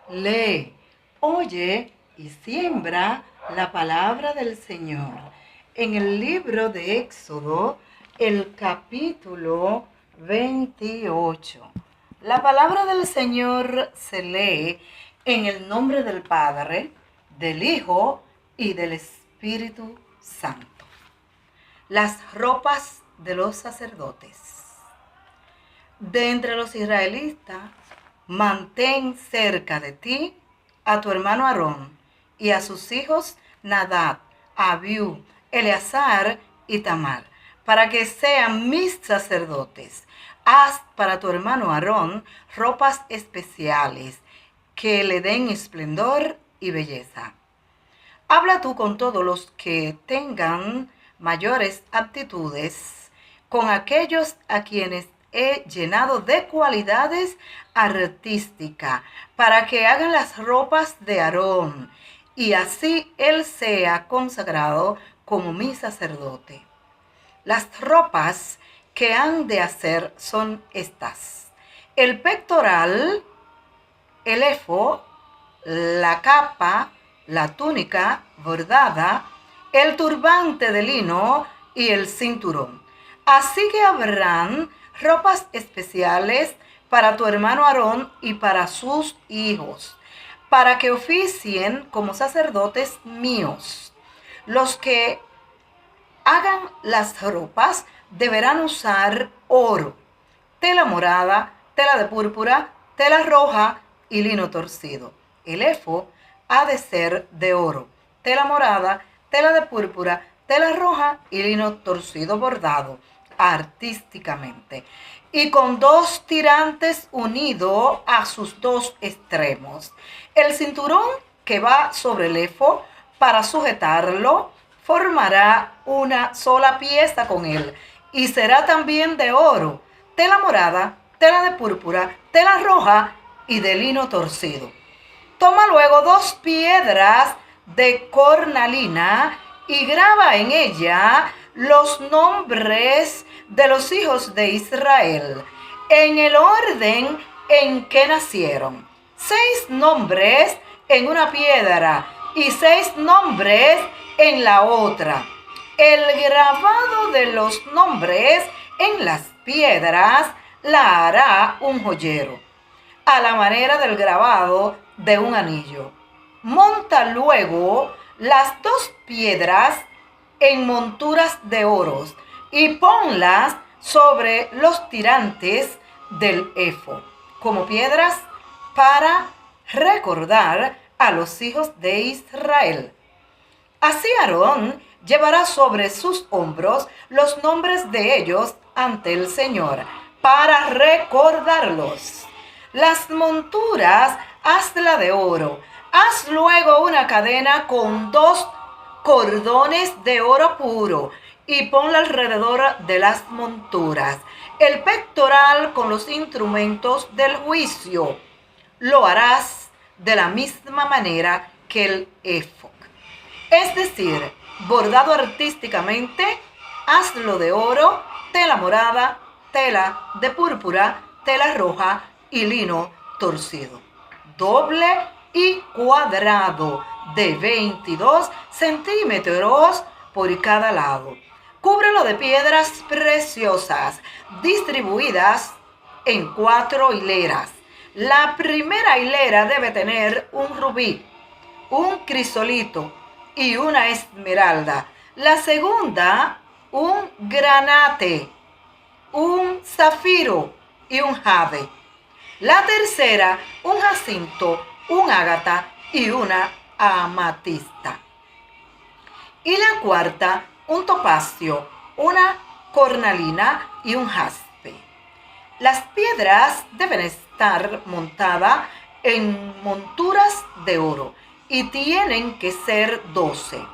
Lee, oye y siembra la palabra del Señor. En el libro de Éxodo, el capítulo 28. La palabra del Señor se lee en el nombre del Padre, del Hijo y del Espíritu Santo. Las ropas de los sacerdotes. De entre los israelitas, mantén cerca de ti a tu hermano Aarón y a sus hijos Nadab, Abiú, Eleazar y Tamar, para que sean mis sacerdotes. Haz para tu hermano Aarón ropas especiales que le den esplendor y belleza. Habla tú con todos los que tengan mayores aptitudes, con aquellos a quienes he llenado de cualidades artísticas, para que hagan las ropas de Aarón, y así él sea consagrado como mi sacerdote. Las ropas que han de hacer son estas: el pectoral, el efod, la capa, la túnica bordada, el turbante de lino y el cinturón. Así que habrán ropas especiales para tu hermano Aarón y para sus hijos, para que oficien como sacerdotes míos. Los que hagan las ropas deberán usar oro, tela morada, tela de púrpura, tela roja y lino torcido. El efod ha de ser de oro, tela morada, tela de púrpura, tela roja y lino torcido bordado artísticamente, y con 2 tirantes unidos a sus 2 extremos. El cinturón que va sobre el efod, para sujetarlo, formará una sola pieza con él, y será también de oro, tela morada, tela de púrpura, tela roja y de lino torcido. Toma luego 2 piedras de cornalina y graba en ella los nombres de los hijos de Israel, en el orden en que nacieron. 6 nombres en una piedra y 6 nombres en la otra. El grabado de los nombres en las piedras la hará un joyero, a la manera del grabado de un anillo. Monta luego las 2 piedras en monturas de oros y ponlas sobre los tirantes del efod, como piedras para recordar a los hijos de Israel. Así Aarón llevará sobre sus hombros los nombres de ellos ante el Señor, para recordarlos. Las monturas hazla de oro. Haz luego una cadena con 2 cordones de oro puro y ponla alrededor de las monturas. El pectoral con los instrumentos del juicio lo harás de la misma manera que el efod. Es decir, bordado artísticamente, hazlo de oro, tela morada, tela de púrpura, tela roja y lino torcido, doble y cuadrado, de 22 centímetros por cada lado. Cúbrelo de piedras preciosas, distribuidas en 4 hileras. La primera hilera debe tener un rubí, un crisolito y una esmeralda. La segunda, un granate, un zafiro y un jade. La tercera, un jacinto, un ágata y una amatista. Y la cuarta, un topacio, una cornalina y un jaspe. Las piedras deben estar montadas en monturas de oro y tienen que ser 12,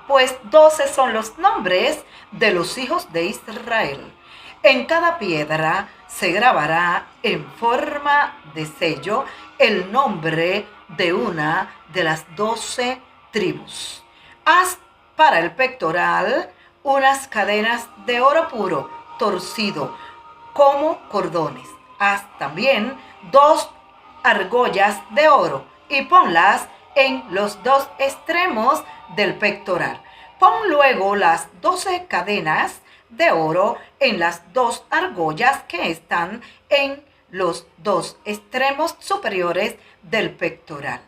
pues 12 son los nombres de los hijos de Israel. En cada piedra se grabará en forma de sello el nombre de una de las 12 tribus. Haz para el pectoral unas cadenas de oro puro, torcido, como cordones. Haz también 2 argollas de oro y ponlas en los dos extremos del pectoral. Pon luego las 12 cadenas de oro en las dos argollas que están en los dos extremos superiores del pectoral.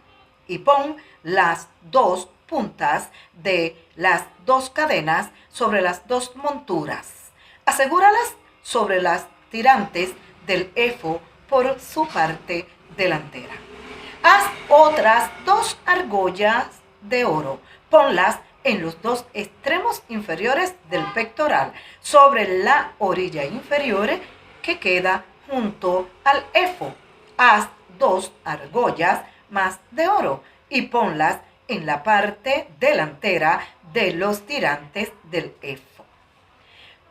Y pon las dos puntas de las dos cadenas sobre las dos monturas. Asegúralas sobre las tirantes del efod por su parte delantera. Haz otras dos argollas de oro. Ponlas en los dos extremos inferiores del pectoral, sobre la orilla inferior que queda junto al efod. Haz dos argollas más de oro y ponlas en la parte delantera de los tirantes del efod.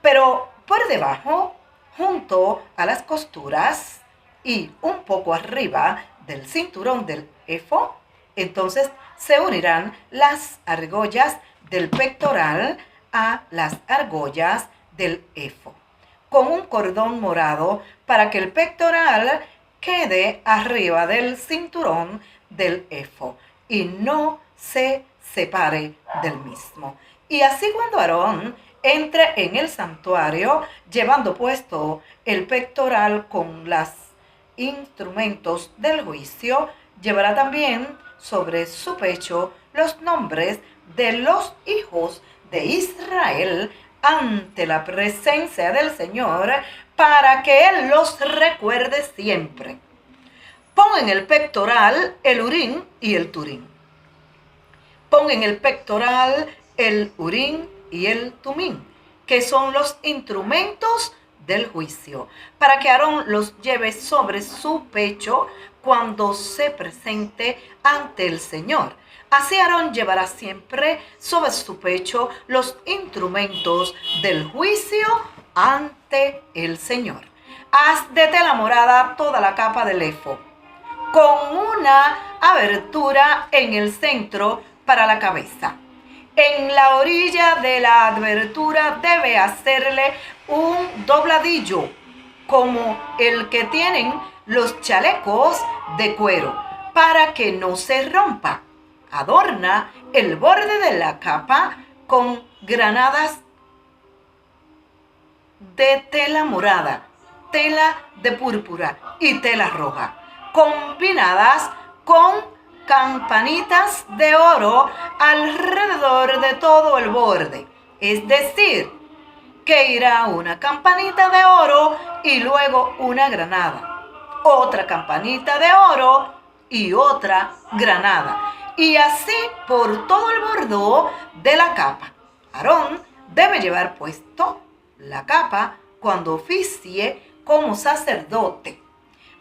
Pero por debajo, junto a las costuras y un poco arriba del cinturón del efod, entonces se unirán las argollas del pectoral a las argollas del efod, con un cordón morado para que el pectoral quede arriba del cinturón del efod y no se separe del mismo. Y así cuando Aarón entre en el santuario llevando puesto el pectoral con los instrumentos del juicio, llevará también sobre su pecho los nombres de los hijos de Israel ante la presencia del Señor, para que Él los recuerde siempre. Pon en el pectoral el Urim y el Turim. Pon en el pectoral el Urim y el Tumim, que son los instrumentos del juicio, para que Aarón los lleve sobre su pecho cuando se presente ante el Señor. Así Aarón llevará siempre sobre su pecho los instrumentos del juicio ante el Señor. Haz de tela morada toda la capa del efod, con una abertura en el centro para la cabeza. En la orilla de la abertura debe hacerle un dobladillo, como el que tienen los chalecos de cuero, para que no se rompa. Adorna el borde de la capa con granadas de tela morada, tela de púrpura y tela roja, combinadas con campanitas de oro alrededor de todo el borde. Es decir, que irá una campanita de oro y luego una granada, otra campanita de oro y otra granada, y así por todo el borde de la capa. Aarón debe llevar puesto la capa cuando oficie como sacerdote,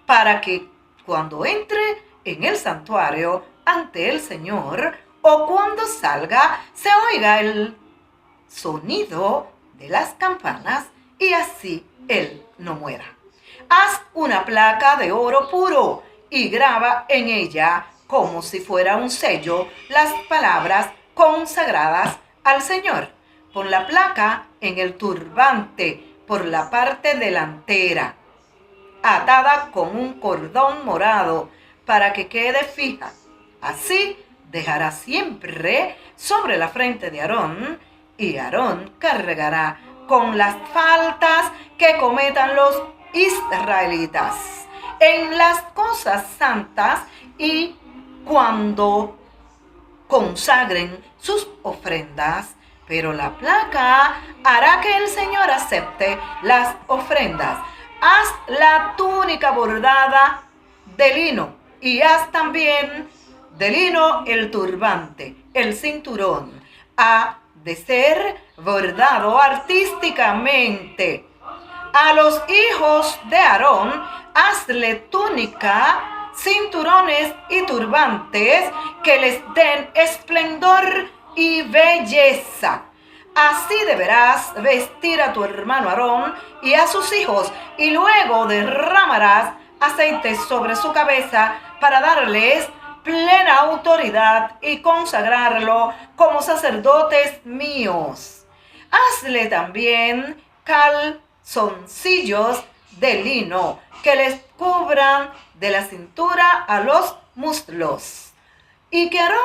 para que cuando entre en el santuario ante el Señor o cuando salga se oiga el sonido de las campanas y así él no muera. Haz una placa de oro puro y graba en ella, como si fuera un sello, las palabras consagradas al Señor. Pon la placa en el turbante por la parte delantera, atada con un cordón morado para que quede fija. Así dejará siempre sobre la frente de Aarón, y Aarón cargará con las faltas que cometan los israelitas en las cosas santas y cuando consagren sus ofrendas. Pero la placa hará que el Señor acepte las ofrendas. Haz la túnica bordada de lino y haz también de lino el turbante, el cinturón. Ha de ser bordado artísticamente. A los hijos de Aarón, hazle túnica, cinturones y turbantes que les den esplendor y belleza. Así deberás vestir a tu hermano Aarón y a sus hijos, y luego derramarás aceite sobre su cabeza para darles plena autoridad y consagrarlo como sacerdotes míos. Hazle también calzoncillos de lino que les cubran de la cintura a los muslos, y que Aarón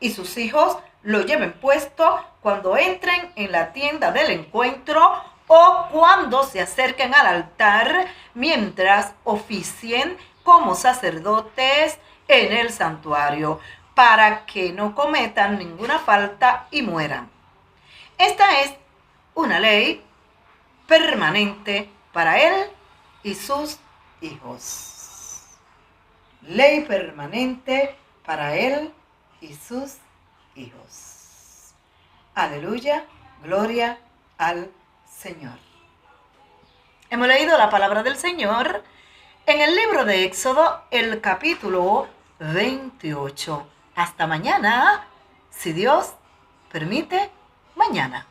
y sus hijos lo lleven puesto cuando entren en la tienda del encuentro o cuando se acerquen al altar mientras oficien como sacerdotes en el santuario, para que no cometan ninguna falta y mueran. Esta es una ley permanente para él y sus hijos. Ley permanente para él y sus hijos. Aleluya, gloria al Señor. Hemos leído la palabra del Señor en el libro de Éxodo, el capítulo 28. Hasta mañana, si Dios permite, mañana.